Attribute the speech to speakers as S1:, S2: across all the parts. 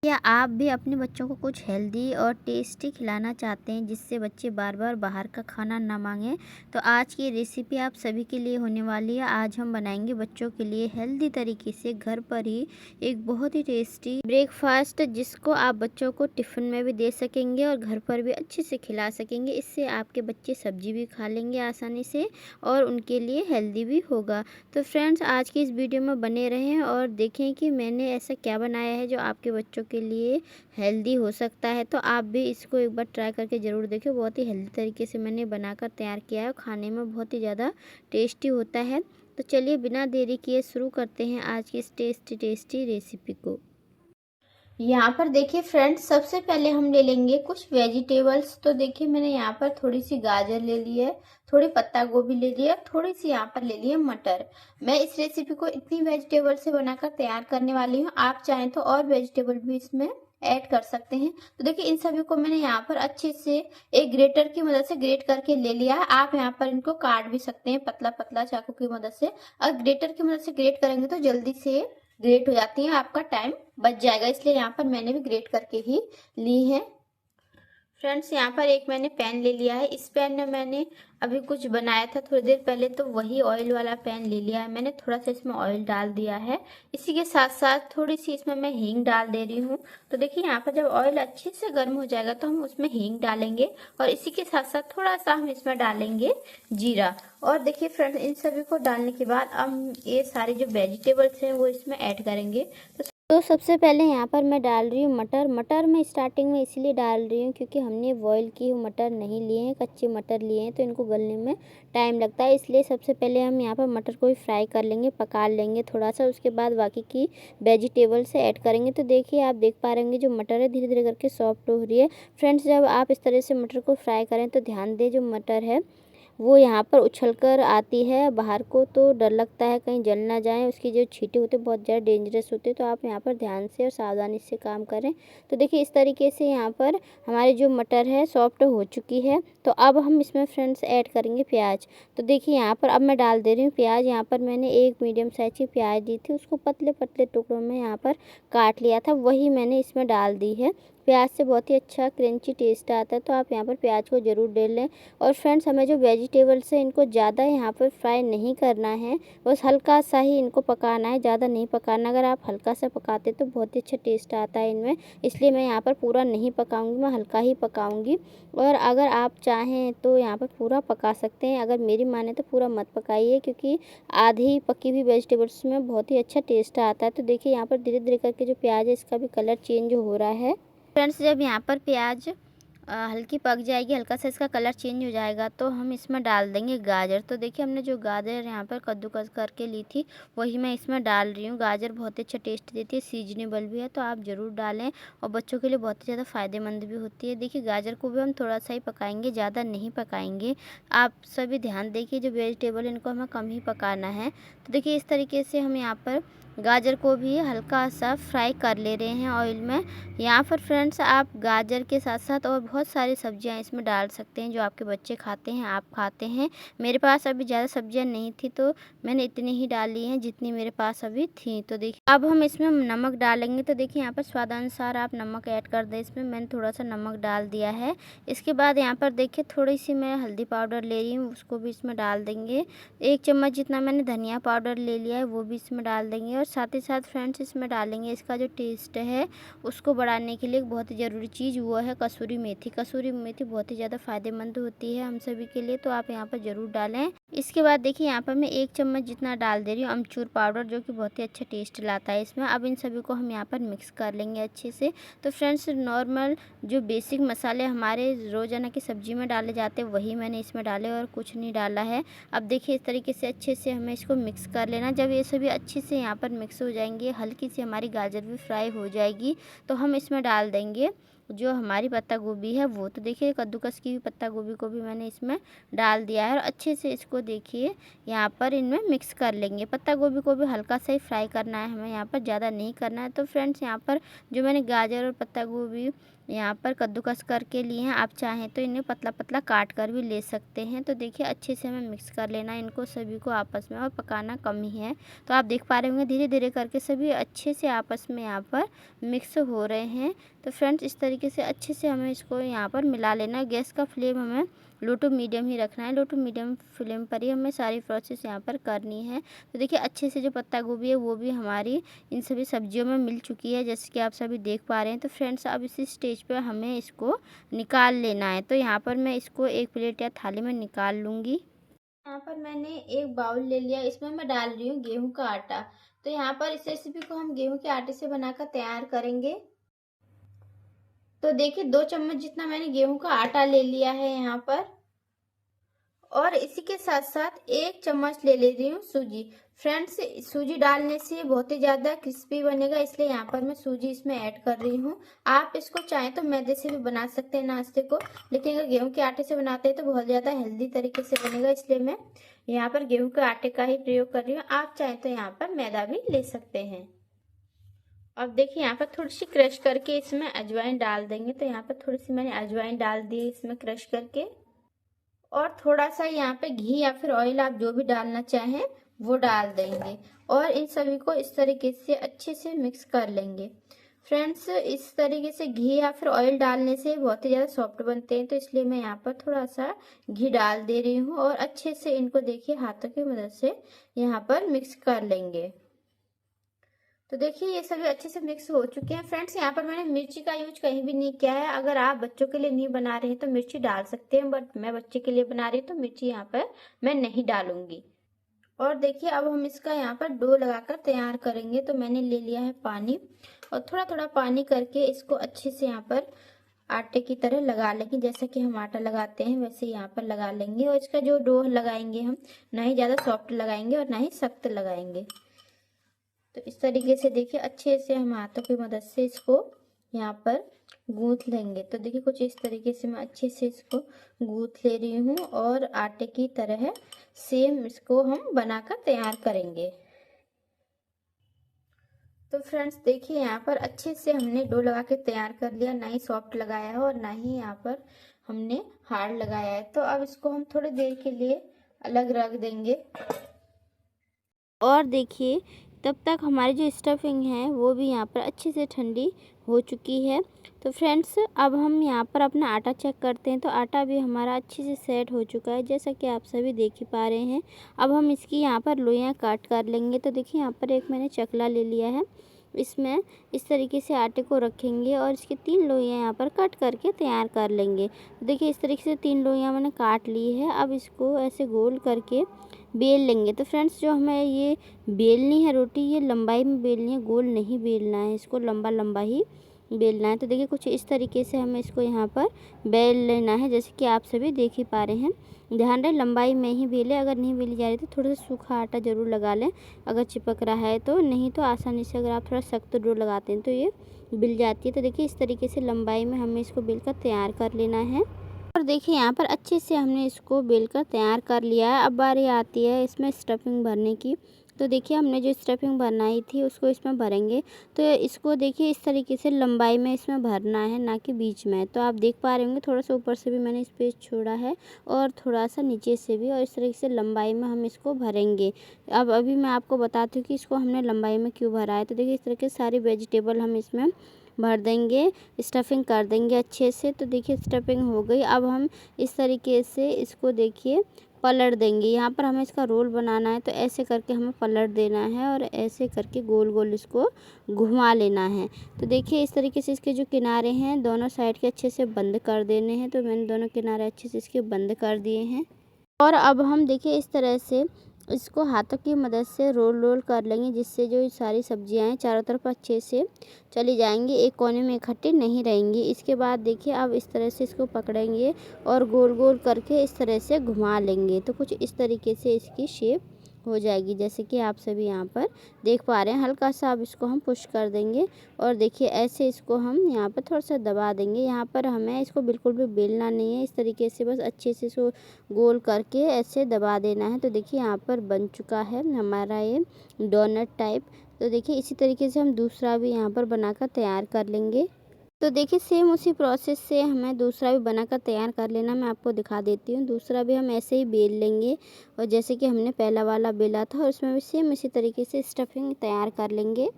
S1: क्या आप भी अपने बच्चों को कुछ हेल्दी और टेस्टी खिलाना चाहते हैं जिससे बच्चे बार बार बाहर का खाना ना मांगें? तो आज की रेसिपी आप सभी के लिए होने वाली है। आज हम बनाएंगे बच्चों के लिए हेल्दी तरीके से घर पर ही एक बहुत ही टेस्टी ब्रेकफास्ट, जिसको आप बच्चों को टिफ़िन में भी दे सकेंगे और घर पर भी अच्छे से खिला सकेंगे। इससे आपके बच्चे सब्जी भी खा लेंगे आसानी से और उनके लिए हेल्दी भी होगा। तो फ्रेंड्स, आज की इस वीडियो में बने रहें और देखें कि मैंने ऐसा क्या बनाया है जो आपके बच्चों के लिए हेल्दी हो सकता है। तो आप भी इसको एक बार ट्राई करके ज़रूर देखें। बहुत ही हेल्दी तरीके से मैंने बनाकर तैयार किया है और खाने में बहुत ही ज़्यादा टेस्टी होता है। तो चलिए बिना देरी किए शुरू करते हैं आज की इस टेस्टी रेसिपी को। यहाँ पर देखिए फ्रेंड्स, सबसे पहले हम ले लेंगे कुछ वेजिटेबल्स। तो देखिए मैंने यहाँ पर थोड़ी सी गाजर ले ली है, थोड़ी पत्ता गोभी ले ली है, थोड़ी सी यहाँ पर ले ली है मटर। मैं इस रेसिपी को इतनी वेजिटेबल से बनाकर तैयार करने वाली हूँ। आप चाहें तो और वेजिटेबल भी इसमें ऐड कर सकते हैं। तो देखिए इन सभी को मैंने यहाँ पर अच्छे से एक ग्रेटर की मदद से ग्रेट करके ले लिया है। आप यहाँ पर इनको काट भी सकते हैं पतला पतला चाकू की मदद से। अगर ग्रेटर की मदद से ग्रेट करेंगे तो जल्दी से ग्रेट हो जाती है, आपका टाइम बच जाएगा। इसलिए यहाँ पर मैंने भी ग्रेट करके ही ली है। फ्रेंड्स, यहाँ पर एक मैंने पैन ले लिया है। इस पैन में मैंने अभी कुछ बनाया था थोड़ी देर पहले, तो वही ऑयल वाला पैन ले लिया है मैंने। थोड़ा सा इसमें ऑयल डाल दिया है। इसी के साथ साथ थोड़ी सी इसमें मैं हींग डाल दे रही हूँ। तो देखिए यहाँ पर जब ऑयल अच्छे से गर्म हो जाएगा तो हम उसमें हींग डालेंगे और इसी के साथ साथ थोड़ा सा हम इसमें डालेंगे जीरा। और देखिए फ्रेंड्स, इन सभी को डालने के बाद हम ये सारे जो वेजिटेबल्स हैं वो इसमें ऐड करेंगे। तो सबसे पहले यहाँ पर मैं डाल रही हूँ मटर। मटर मैं स्टार्टिंग में इसलिए डाल रही हूँ क्योंकि हमने बॉयल किए हुए मटर नहीं लिए हैं, कच्चे मटर लिए हैं, तो इनको गलने में टाइम लगता है। इसलिए सबसे पहले हम यहाँ पर मटर को भी फ्राई कर लेंगे, पका लेंगे थोड़ा सा। उसके बाद बाकी की वेजिटेबल से ऐड करेंगे। तो देखिए आप देख पा रहे होंगे जो मटर है धीरे धीरे करके सॉफ्ट हो रही है। फ्रेंड्स, जब आप इस तरह से मटर को फ्राई करें तो ध्यान दें जो मटर है वो यहाँ पर उछल कर आती है बाहर को, तो डर लगता है कहीं जल ना जाए। उसकी जो छींटे होते हैं बहुत ज़्यादा डेंजरस होते हैं, तो आप यहाँ पर ध्यान से और सावधानी से काम करें। तो देखिए इस तरीके से यहाँ पर हमारी जो मटर है सॉफ्ट हो चुकी है। तो अब हम इसमें फ्रेंड्स ऐड करेंगे प्याज। तो देखिए यहाँ पर अब मैं डाल दे रही हूँ प्याज। यहाँ पर मैंने एक मीडियम साइज की प्याज दी थी, उसको पतले पतले टुकड़ों में यहाँ पर काट लिया था, वही मैंने इसमें डाल दी है। प्याज से बहुत ही अच्छा क्रंची टेस्ट आता है, तो आप यहाँ पर प्याज को ज़रूर डाल लें। और फ्रेंड्स, हमें जो वेजिटेबल्स है इनको ज़्यादा यहाँ पर फ्राई नहीं करना है, बस हल्का सा ही इनको पकाना है, ज़्यादा नहीं पकाना। अगर आप हल्का सा पकाते तो बहुत ही अच्छा टेस्ट आता है इनमें, इसलिए मैं यहाँ पर पूरा नहीं पकाऊंगी, मैं हल्का ही पकाऊंगी। और अगर आप चाहें तो यहाँ पर पूरा पका सकते हैं, अगर मेरी माने तो पूरा मत पकाइए, क्योंकि आधी पकी हुई वेजिटेबल्स में बहुत ही अच्छा टेस्ट आता है। तो देखिए यहाँ पर धीरे धीरे करके जो प्याज है इसका भी कलर चेंज हो रहा है। फ्रेंड्स, जब यहाँ पर प्याज हल्की पक जाएगी, हल्का सा इसका कलर चेंज हो जाएगा, तो हम इसमें डाल देंगे गाजर। तो देखिए हमने जो गाजर यहाँ पर कद्दूकस करके ली थी वही मैं इसमें डाल रही हूँ। गाजर बहुत ही अच्छा टेस्ट देती है, सीजनेबल भी है, तो आप ज़रूर डालें और बच्चों के लिए बहुत ही ज़्यादा फ़ायदेमंद भी होती है। देखिए गाजर को भी हम थोड़ा सा ही पकाएंगे, ज़्यादा नहीं पकाएंगे। आप सभी ध्यान देखिए, जो वेजिटेबल इनको हमें कम ही पकाना है। तो देखिए इस तरीके से हम यहाँ पर गाजर को भी हल्का सा फ्राई कर ले रहे हैं ऑयल में। यहाँ पर फ्रेंड्स, आप गाजर के साथ साथ और बहुत सारी सब्जियां इसमें डाल सकते हैं जो आपके बच्चे खाते हैं, आप खाते हैं। मेरे पास अभी ज़्यादा सब्जियां नहीं थी, तो मैंने इतनी ही डाली हैं जितनी मेरे पास अभी थी। तो देखिए अब हम इसमें नमक डालेंगे। तो देखिए यहाँ पर स्वादानुसार आप नमक ऐड कर दें। इसमें मैंने थोड़ा सा नमक डाल दिया है। इसके बाद यहाँ पर देखिए थोड़ी सी मैं हल्दी पाउडर ले रही हूँ, उसको भी इसमें डाल देंगे। 1 चम्मच जितना मैंने धनिया पाउडर ले लिया है, वो भी इसमें डाल देंगे। और साथ ही साथ फ्रेंड्स, इसमें डालेंगे इसका जो टेस्ट है उसको बढ़ाने के लिए एक बहुत ही ज़रूरी चीज़ वो है कसूरी मेथी। कसूरी मेथी बहुत ही ज़्यादा फ़ायदेमंद होती है हम सभी के लिए, तो आप यहाँ पर ज़रूर डालें। इसके बाद देखिए यहाँ पर मैं 1 चम्मच जितना डाल दे रही हूँ अमचूर पाउडर, जो कि बहुत ही अच्छा टेस्ट लाता है इसमें। अब इन सभी को हम यहाँ पर मिक्स कर लेंगे अच्छे से। तो फ्रेंड्स, नॉर्मल जो बेसिक मसाले हमारे रोज़ाना की सब्ज़ी में डाले जाते हैं वही मैंने इसमें डाले और कुछ नहीं डाला है। अब देखिए इस तरीके से अच्छे से हमें इसको मिक्स कर लेना। जब ये सभी अच्छे से यहाँ पर मिक्स हो जाएंगे, हल्की सी हमारी गाजर भी फ्राई हो जाएगी, तो हम इसमें डाल देंगे जो हमारी पत्ता गोभी है वो। तो देखिए कद्दूकस की हुई पत्ता गोभी को भी मैंने इसमें डाल दिया है और अच्छे से इसको देखिए यहाँ पर इनमें मिक्स कर लेंगे। पत्ता गोभी को भी हल्का सा ही फ्राई करना है हमें, यहाँ पर ज़्यादा नहीं करना है। तो फ्रेंड्स यहाँ पर जो मैंने गाजर और पत्ता गोभी यहाँ पर कद्दूकस करके लिए हैं, आप चाहें तो इन्हें पतला पतला काट कर भी ले सकते हैं। तो देखिए अच्छे से हमें मिक्स कर लेना है इनको सभी को आपस में, और पकाना कम ही है। तो आप देख पा रहे होंगे धीरे धीरे करके सभी अच्छे से आपस में यहाँ पर मिक्स हो रहे हैं। तो फ्रेंड्स इस तरीके से अच्छे से हमें इसको यहाँ पर मिला लेना है। गैस का फ्लेम हमें लो टू मीडियम ही रखना है, लो टू मीडियम फ्लेम पर ही हमें सारी प्रोसेस यहाँ पर करनी है। तो देखिए अच्छे से जो पत्ता गोभी है वो भी हमारी इन सभी सब्जियों में मिल चुकी है, जैसे कि आप सभी देख पा रहे हैं। तो फ्रेंड्स अब इसी स्टेज पे हमें इसको निकाल लेना है। तो यहाँ पर मैं इसको एक प्लेट या थाली में निकाल लूँगी। यहाँ पर मैंने एक बाउल ले लिया, इसमें मैं डाल रही हूँ गेहूं का आटा। तो यहाँ पर इस रेसिपी को हम गेहूं के आटे से बनाकर तैयार करेंगे। तो देखिए 2 चम्मच जितना मैंने गेहूं का आटा ले लिया है यहाँ पर, और इसी के साथ साथ 1 चम्मच ले रही हूँ सूजी। फ्रेंड्स सूजी डालने से बहुत ही ज़्यादा क्रिस्पी बनेगा, इसलिए यहाँ पर मैं सूजी इसमें ऐड कर रही हूँ। आप इसको चाहें तो मैदे से भी बना सकते हैं नाश्ते को, लेकिन अगर गेहूं के आटे से बनाते हैं तो बहुत ज़्यादा हेल्दी तरीके से बनेगा, इसलिए मैं यहाँ पर गेहूं के आटे का ही प्रयोग कर रही हूँ। आप चाहें तो यहाँ पर मैदा भी ले सकते हैं। अब देखिए यहाँ पर थोड़ी सी क्रश करके इसमें अजवाइन डाल देंगे। तो यहाँ पर थोड़ी सी मैंने अजवाइन डाल दी है इसमें क्रश करके, और थोड़ा सा यहाँ पे घी या फिर ऑयल आप जो भी डालना चाहें वो डाल देंगे, और इन सभी को इस तरीके से अच्छे से मिक्स कर लेंगे। फ्रेंड्स इस तरीके से घी या फिर ऑयल डालने से बहुत ही ज़्यादा सॉफ्ट बनते हैं, तो इसलिए मैं यहाँ पर थोड़ा सा घी डाल दे रही हूँ, और अच्छे से इनको देखिए हाथों की मदद से यहाँ पर मिक्स कर लेंगे। तो देखिए ये सभी अच्छे से मिक्स हो चुके हैं। फ्रेंड्स यहाँ पर मैंने मिर्ची का यूज कहीं भी नहीं किया है। अगर आप बच्चों के लिए नहीं बना रहे हैं तो मिर्ची डाल सकते हैं, बट मैं बच्चे के लिए बना रही हूँ तो मिर्ची यहाँ पर मैं नहीं डालूंगी। और देखिए अब हम इसका यहाँ पर डो लगाकर तैयार करेंगे। तो मैंने ले लिया है पानी, और थोड़ा थोड़ा पानी करके इसको अच्छे से यहाँ पर आटे की तरह लगा लेंगे। जैसा कि हम आटा लगाते हैं वैसे यहाँ पर लगा लेंगे, और इसका जो डो लगाएंगे हम ना ही ज़्यादा सॉफ्ट लगाएंगे और ना ही सख्त लगाएंगे। तो इस तरीके से देखिए अच्छे से हम हाथों की मदद से इसको यहाँ पर गूंथ लेंगे। तो देखिए कुछ इस तरीके से मैं अच्छे से इसको गूंथ ले रही हूँ, और आटे की तरह सेम इसको हम बनाकर तैयार करेंगे। तो फ्रेंड्स देखिए यहाँ पर अच्छे से हमने डो लगा के तैयार कर लिया, ना ही सॉफ्ट लगाया है और ना ही यहाँ पर हमने हार्ड लगाया है। तो अब इसको हम थोड़ी देर के लिए अलग रख देंगे, और देखिए तब तक हमारी जो स्टफिंग है वो भी यहाँ पर अच्छे से ठंडी हो चुकी है। तो फ्रेंड्स अब हम यहाँ पर अपना आटा चेक करते हैं। तो आटा भी हमारा अच्छे से सेट हो चुका है, जैसा कि आप सभी देख ही पा रहे हैं। अब हम इसकी यहाँ पर लोइयाँ काट कर लेंगे। तो देखिए यहाँ पर एक मैंने चकला ले लिया है, इसमें इस तरीके से आटे को रखेंगे और इसकी 3 लोइयाँ यहाँ पर कट करके तैयार कर लेंगे। तो देखिए इस तरीके से 3 लोइयाँ मैंने काट ली है। अब इसको ऐसे गोल करके बेल लेंगे। तो फ्रेंड्स जो हमें ये बेलनी है रोटी, ये लंबाई में बेलनी है, गोल नहीं बेलना है, इसको लंबा लंबा ही बेलना है। तो देखिए कुछ इस तरीके से हमें इसको यहाँ पर बेल लेना है, जैसे कि आप सभी देख ही पा रहे हैं। ध्यान रहे लंबाई में ही बेले, अगर नहीं बेली जा रही तो थोड़ा सा सूखा आटा ज़रूर लगा लें अगर चिपक रहा है तो, नहीं तो आसानी से अगर आप थोड़ा सख्त डो लगाते हैं तो ये बिल जाती है। तो देखिए इस तरीके से लंबाई में हमें इसको बेल कर तैयार कर लेना है। और देखिए यहाँ पर अच्छे से हमने इसको बेल कर तैयार कर लिया है। अब बारी आती है इसमें स्टफिंग भरने की। तो देखिए हमने जो स्टफिंग बनाई थी उसको इसमें भरेंगे। तो इसको देखिए इस तरीके से लंबाई में इसमें भरना है, ना कि बीच में। तो आप देख पा रहे होंगे थोड़ा सा ऊपर से भी मैंने स्पेस छोड़ा है और थोड़ा सा नीचे से भी, और इस तरीके से लंबाई में हम इसको भरेंगे। अब अभी मैं आपको बताती हूँ कि इसको हमने लंबाई में क्यों भरा है। तो देखिए इस तरीके से सारी वेजिटेबल हम इसमें भर देंगे, स्टफिंग कर देंगे अच्छे से। तो देखिए स्टफिंग हो गई। अब हम इस तरीके से इसको देखिए पलट देंगे। यहाँ पर हमें इसका रोल बनाना है, तो ऐसे करके हमें पलट देना है और ऐसे करके गोल गोल इसको घुमा लेना है। तो देखिए इस तरीके से इसके जो किनारे हैं दोनों साइड के अच्छे से बंद कर देने हैं। तो मैंने दोनों किनारे अच्छे से इसके बंद कर दिए हैं, और अब हम देखिए इस तरह से इसको हाथों की मदद से रोल कर लेंगे, जिससे जो सारी सब्जियां हैं चारों तरफ अच्छे से चली जाएंगी, एक कोने में इकट्ठी नहीं रहेंगी। इसके बाद देखिए अब इस तरह से इसको पकड़ेंगे और गोल गोल करके इस तरह से घुमा लेंगे। तो कुछ इस तरीके से इसकी शेप हो जाएगी। जैसे कि आप सभी यहाँ पर देख पा रहे हैं, हल्का सा अब इसको हम पुश कर देंगे और देखिए ऐसे इसको हम यहाँ पर थोड़ा सा दबा देंगे। यहाँ पर हमें इसको बिल्कुल भी बेलना नहीं है, इस तरीके से बस अच्छे से इसको गोल करके ऐसे दबा देना है। तो देखिए यहाँ पर बन चुका है हमारा ये डोनट टाइप। तो देखिए इसी तरीके से हम दूसरा भी यहाँ पर बनाकर तैयार कर लेंगे। तो देखिए सेम उसी प्रोसेस से हमें दूसरा भी बनाकर तैयार कर लेना। मैं आपको दिखा देती हूँ। दूसरा भी हम ऐसे ही बेल लेंगे और जैसे कि हमने पहला वाला बेला था और उसमें भी सेम इसी तरीके से स्टफिंग तैयार कर लेंगे।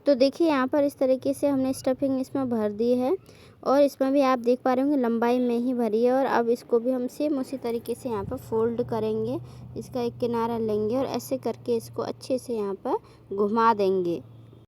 S1: तो देखिए यहाँ पर इस तरीके से हमने स्टफिंग इसमें भर दी है और इसमें भी आप देख पा रहे होंगे लंबाई में ही भरी है। और अब इसको भी हम सेम उसी तरीके से यहाँ पर फोल्ड करेंगे, इसका एक किनारा लेंगे और ऐसे करके इसको अच्छे से यहाँ पर घुमा देंगे।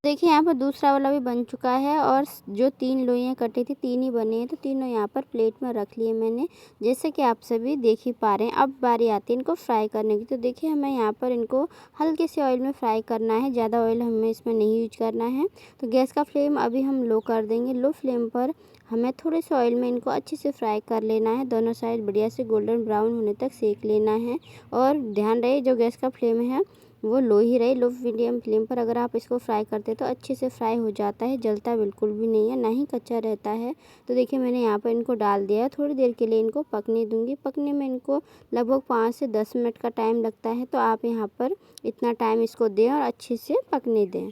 S1: देखिए यहाँ पर दूसरा वाला भी बन चुका है और जो 3 लोइयाँ कटी थी 3 ही बनी है, तो तीनों यहाँ पर प्लेट में रख लिए मैंने, जैसे कि आप सभी देख ही पा रहे हैं। अब बारी आती है इनको फ्राई करने की। तो देखिए हमें यहाँ पर इनको हल्के से ऑयल में फ्राई करना है, ज़्यादा ऑयल हमें इसमें नहीं यूज करना है। तो गैस का फ्लेम अभी हम लो कर देंगे। लो फ्लेम पर हमें थोड़े से ऑयल में इनको अच्छे से फ्राई कर लेना है, दोनों साइड बढ़िया से गोल्डन ब्राउन होने तक सेक लेना है। और ध्यान रहे जो गैस का फ्लेम है वो लो ही रहे, लो मीडियम फ्लेम पर। अगर आप इसको फ्राई करते हैं तो अच्छे से फ्राई हो जाता है, जलता बिल्कुल भी नहीं है, ना ही कच्चा रहता है। तो देखिए मैंने यहाँ पर इनको डाल दिया है, थोड़ी देर के लिए इनको पकने दूंगी। पकने में इनको लगभग 5 से 10 मिनट का टाइम लगता है, तो आप यहाँ पर इतना टाइम इसको दें और अच्छे से पकने दें।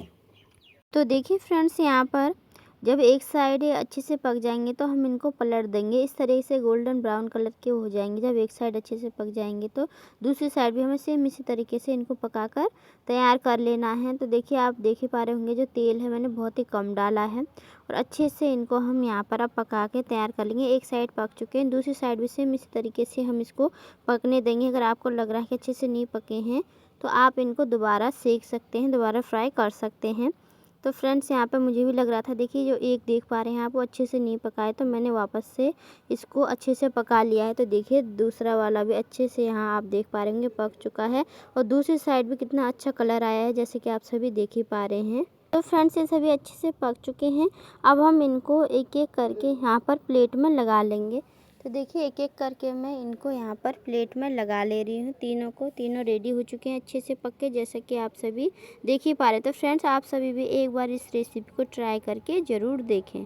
S1: तो देखिए फ्रेंड्स यहाँ पर जब एक साइड ये अच्छे से पक जाएंगे तो हम इनको पलट देंगे, इस तरह से गोल्डन ब्राउन कलर के हो जाएंगे। जब एक साइड अच्छे से पक जाएंगे तो दूसरी साइड भी हमें सेम इसी तरीके से इनको पकाकर तैयार कर लेना है। तो देखिए आप देख ही पा रहे होंगे जो तेल है मैंने बहुत ही कम डाला है और अच्छे से इनको हम यहाँ पर अब पका के तैयार कर लेंगे। एक साइड पक चुके हैं, दूसरी साइड भी सेम इसी तरीके से हम इसको पकने देंगे। अगर आपको लग रहा है कि अच्छे से नहीं पके हैं तो आप इनको दोबारा सेक सकते हैं, दोबारा फ्राई कर सकते हैं। तो फ्रेंड्स यहाँ पे मुझे भी लग रहा था, देखिए जो एक देख पा रहे हैं आप वो अच्छे से नहीं पकाए, तो मैंने वापस से इसको अच्छे से पका लिया है। तो देखिए दूसरा वाला भी अच्छे से यहाँ आप देख पा रहे होंगे पक चुका है और दूसरी साइड भी कितना अच्छा कलर आया है, जैसे कि आप सभी देख ही पा रहे हैं। तो फ्रेंड्स ये सभी अच्छे से पक चुके हैं। अब हम इनको एक एक करके यहाँ पर प्लेट में लगा लेंगे। तो देखिए एक एक करके मैं इनको यहाँ पर प्लेट में लगा ले रही हूँ। तीनों को, तीनों रेडी हो चुके हैं अच्छे से पक के, जैसे कि आप सभी देख ही पा रहे हैं। तो फ्रेंड्स आप सभी भी एक बार इस रेसिपी को ट्राई करके ज़रूर देखें।